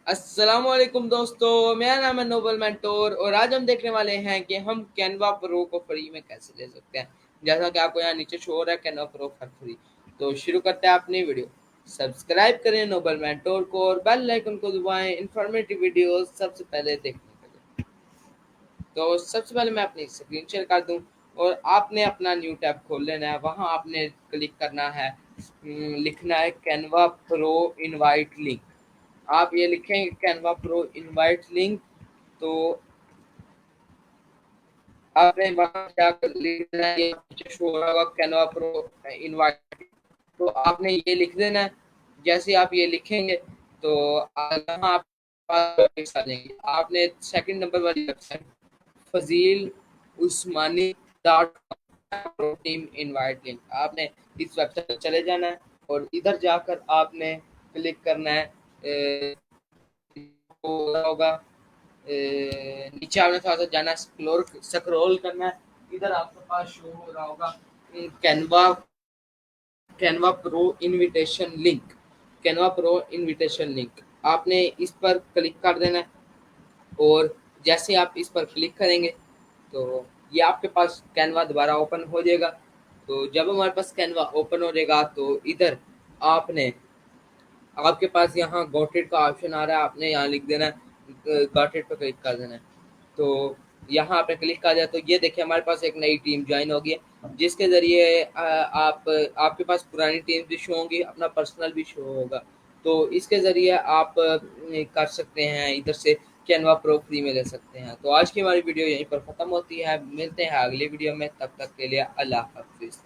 अस्सलाम वालेकुम दोस्तों, मेरा नाम है नोबल मेंटोर और आज हम देखने वाले हैं कि हम कैनवा प्रो को फ्री में कैसे ले सकते हैं। जैसा कि आपको यहाँ नीचे शो हो रहा है कैनवा प्रो फॉर फ्री। तो शुरू करते हैं अपनी वीडियो। सब्सक्राइब करें नोबल मेंटोर को और बेल आइकन को दबाएं इन्फॉर्मेटिव वीडियो सबसे पहले देखने के लिए। तो सबसे पहले मैं अपनी स्क्रीन शेयर कर दूं और आपने अपना न्यू टैब खोल लेना है। वहां आपने क्लिक करना है, लिखना है कैनवा प्रो इनवाइट लिंक। आप ये लिखेंगे कैनवा प्रो इनवाइट लिंक, तो आपने वहां जाकर लिखना है, ये पीछे शो हो रहा होगा कैनवा प्रो इनवाइट। तो आपने ये लिख देना है। जैसे आप ये लिखेंगे तो यहाँ आप पास आ जाएंगे। आपने सेकंड नंबर वाली वेबसाइट फजील उस्मानी डॉट टीम इनवाइट लिंक, आपने इस वेबसाइट पर चले जाना है और इधर जाकर आपने क्लिक करना है। होगा नीचे आपने थोड़ा सा जाना, स्क्रॉल करना है। इधर आपके पास शो हो रहा होगा Canva Canva pro invitation link. Canva pro invitation link आपने इस पर क्लिक कर देना है और जैसे आप इस पर क्लिक करेंगे तो ये आपके पास कैनवा दोबारा ओपन हो जाएगा। तो जब हमारे पास कैनवा ओपन हो जाएगा तो इधर आपने आपके पास यहाँ गॉट इट का ऑप्शन आ रहा है, आपने यहाँ लिख देना है, गॉट इट पर क्लिक कर देना है। तो यहाँ आपने क्लिक कर दिया तो ये देखिए हमारे पास एक नई टीम ज्वाइन होगी है, जिसके ज़रिए आप आपके पास पुरानी टीम भी शो होंगी, अपना पर्सनल भी शो होगा। तो इसके ज़रिए आप कर सकते हैं, इधर से कैनवा प्रो फ्री में ले सकते हैं। तो आज की हमारी वीडियो यहीं पर ख़त्म होती है। मिलते हैं अगली वीडियो में, तब तक के लिए अल्लाह हाफिज़।